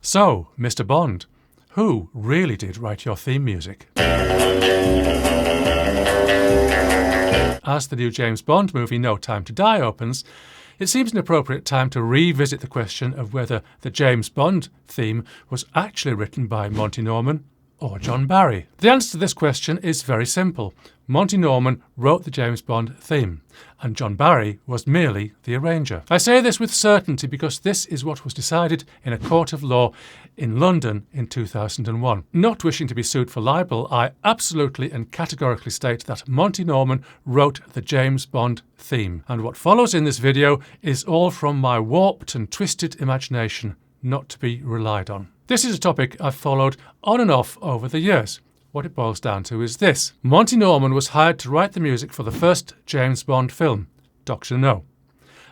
So, Mr. Bond, who really did write your theme music? As the new James Bond movie No Time to Die opens, it seems an appropriate time to revisit the question of whether the James Bond theme was actually written by Monty Norman or John Barry. The answer to this question is very simple. Monty Norman wrote the James Bond theme, and John Barry was merely the arranger. I say this with certainty because this is what was decided in a court of law in London in 2001. Not wishing to be sued for libel, I absolutely and categorically state that Monty Norman wrote the James Bond theme, and what follows in this video is all from my warped and twisted imagination, not to be relied on. This is a topic I've followed on and off over the years. What it boils down to is this. Monty Norman was hired to write the music for the first James Bond film, Dr. No.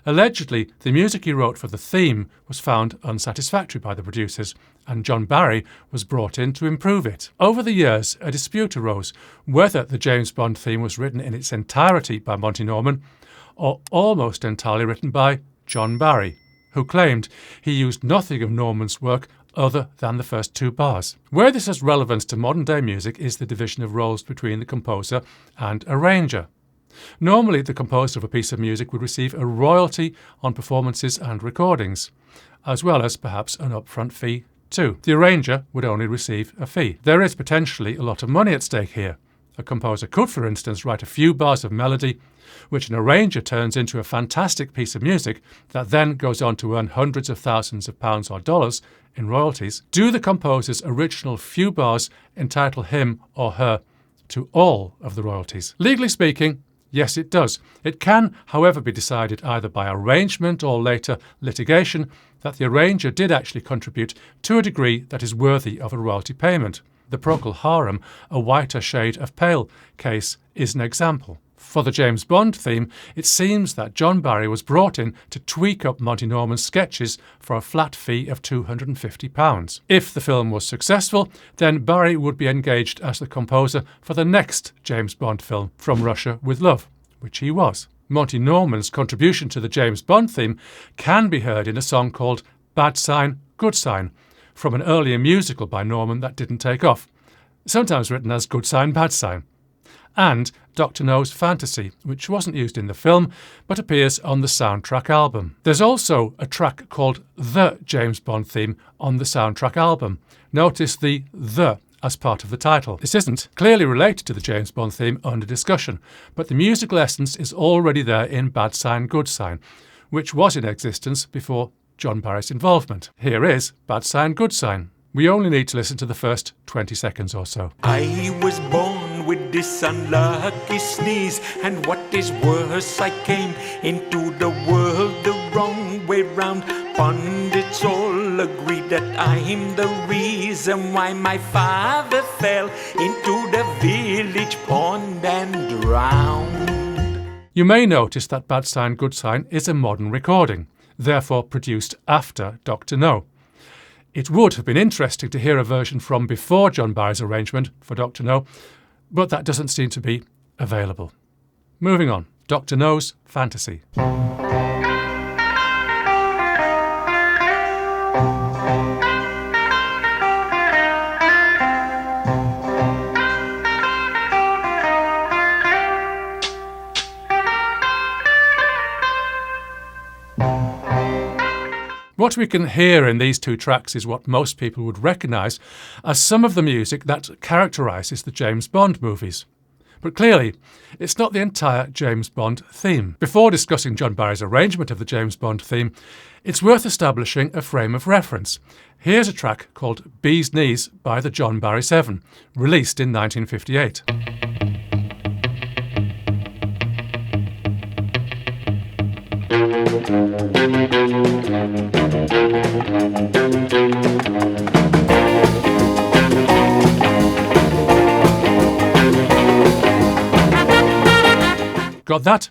Allegedly, the music he wrote for the theme was found unsatisfactory by the producers, and John Barry was brought in to improve it. Over the years, a dispute arose whether the James Bond theme was written in its entirety by Monty Norman or almost entirely written by John Barry, who claimed he used nothing of Norman's work other than the first two bars. Where this has relevance to modern-day music is the division of roles between the composer and arranger. Normally, the composer of a piece of music would receive a royalty on performances and recordings, as well as perhaps an upfront fee too. The arranger would only receive a fee. There is potentially a lot of money at stake here. A composer could, for instance, write a few bars of melody, which an arranger turns into a fantastic piece of music that then goes on to earn hundreds of thousands of pounds or dollars in royalties. Do the composer's original few bars entitle him or her to all of the royalties? Legally speaking, yes, it does. It can, however, be decided either by arrangement or later litigation that the arranger did actually contribute to a degree that is worthy of a royalty payment. The Procol Harum, A Whiter Shade of Pale case is an example. For the James Bond theme, it seems that John Barry was brought in to tweak up Monty Norman's sketches for a flat fee of £250. If the film was successful, then Barry would be engaged as the composer for the next James Bond film, From Russia with Love, which he was. Monty Norman's contribution to the James Bond theme can be heard in a song called Bad Sign, Good Sign, from an earlier musical by Norman that didn't take off, sometimes written as Good Sign, Bad Sign, and Dr. No's Fantasy, which wasn't used in the film but appears on the soundtrack album. There's also a track called The James Bond Theme on the soundtrack album. Notice the "the" as part of the title. This isn't clearly related to the James Bond theme under discussion, but the musical essence is already there in Bad Sign, Good Sign, which was in existence before John Barry's involvement. Here is Bad Sign, Good Sign. We only need to listen to the first 20 seconds or so. I was born with this unlucky sneeze, and what is worse, I came into the world the wrong way round. Pundits all agree that I'm the reason why my father fell into the village pond and drowned. You may notice that Bad Sign, Good Sign is a modern recording, therefore produced after Dr. No. It would have been interesting to hear a version from before John Barry's arrangement for Dr. No, but that doesn't seem to be available. Moving on, Dr. No's Fantasy. What we can hear in these two tracks is what most people would recognise as some of the music that characterises the James Bond movies. But clearly, it's not the entire James Bond theme. Before discussing John Barry's arrangement of the James Bond theme, it's worth establishing a frame of reference. Here's a track called Bee's Knees by the John Barry 7, released in 1958. Got that?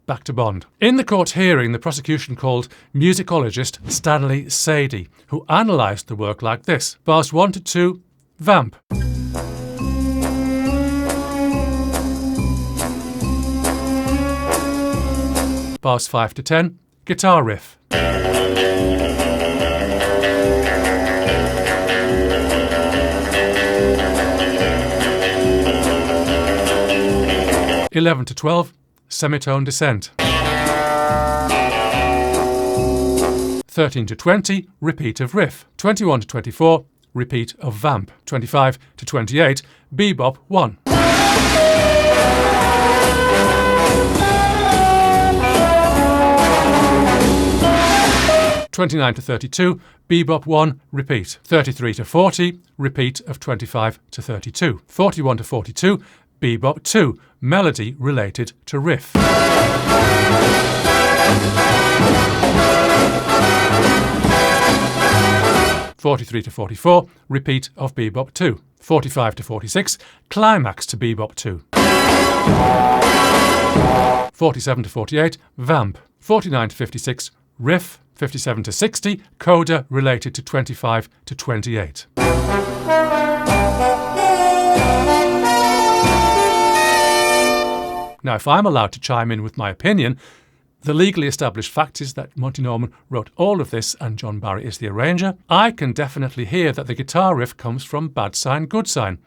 Back to Bond. In the court hearing, the prosecution called musicologist Stanley Sadie, who analysed the work like this. Bars 1 to 2, vamp. Bars 5 to 10, guitar riff. 11 to 12, semitone descent. 13 to 20, repeat of riff. 21 to 24, repeat of vamp. 25 to 28, bebop 1. 29 to 32, bebop 1, repeat. 33 to 40, repeat of 25 to 32. 41 to 42, bebop 2, melody related to riff. 43 to 44, repeat of bebop 2. 45 to 46, climax to bebop 2. 47 to 48, vamp. 49 to 56, riff. 57 to 60, coda related to 25 to 28. Now, if I'm allowed to chime in with my opinion, the legally established fact is that Monty Norman wrote all of this and John Barry is the arranger. I can definitely hear that the guitar riff comes from Bad Sign, Good Sign,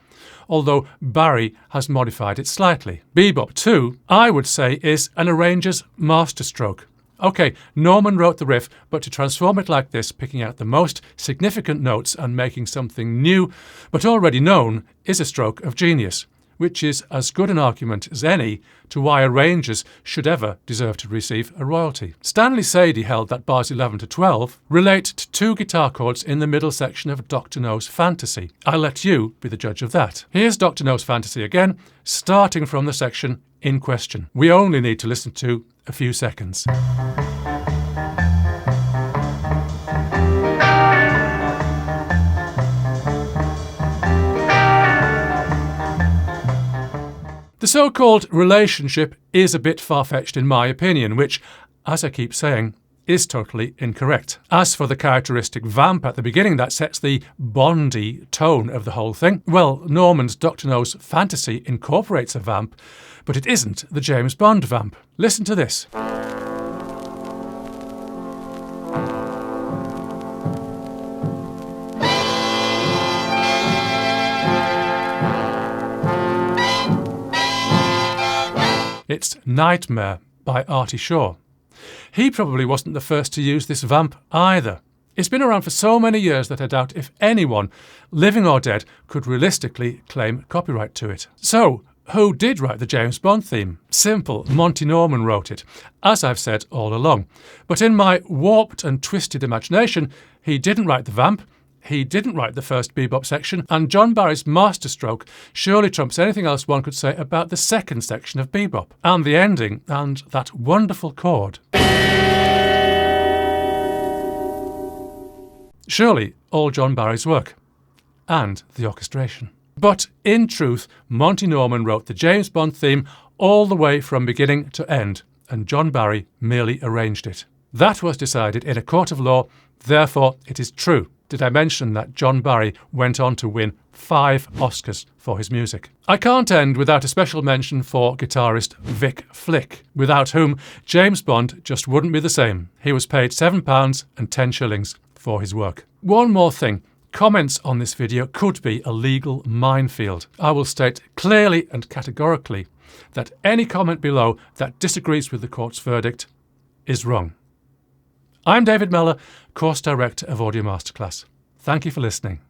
although Barry has modified it slightly. Bebop 2, I would say, is an arranger's masterstroke. OK, Norman wrote the riff, but to transform it like this, picking out the most significant notes and making something new but already known, is a stroke of genius, which is as good an argument as any to why arrangers should ever deserve to receive a royalty. Stanley Sadie held that bars 11 to 12 relate to two guitar chords in the middle section of Dr. No's Fantasy. I'll let you be the judge of that. Here's Dr. No's Fantasy again, starting from the section in question. We only need to listen to a few seconds. The so-called relationship is a bit far-fetched in my opinion, which, as I keep saying, is totally incorrect. As for the characteristic vamp at the beginning that sets the Bondy tone of the whole thing, well, Norman's Dr. No's Fantasy incorporates a vamp, but it isn't the James Bond vamp. Listen to this. It's Nightmare by Artie Shaw. He probably wasn't the first to use this vamp either. It's been around for so many years that I doubt if anyone, living or dead, could realistically claim copyright to it. So, who did write the James Bond theme? Simple, Monty Norman wrote it, as I've said all along. But in my warped and twisted imagination, he didn't write the vamp, he didn't write the first bebop section, and John Barry's masterstroke surely trumps anything else one could say about the second section of bebop, and the ending, and that wonderful chord. Surely all John Barry's work, and the orchestration. But in truth, Monty Norman wrote the James Bond theme all the way from beginning to end, and John Barry merely arranged it. That was decided in a court of law, therefore it is true. Did I mention that John Barry went on to win 5 Oscars for his music? I can't end without a special mention for guitarist Vic Flick, without whom James Bond just wouldn't be the same. He was paid £7 and 10 shillings for his work. One more thing. Comments on this video could be a legal minefield. I will state clearly and categorically that any comment below that disagrees with the court's verdict is wrong. I'm David Mellor, Course Director of Audio Masterclass. Thank you for listening.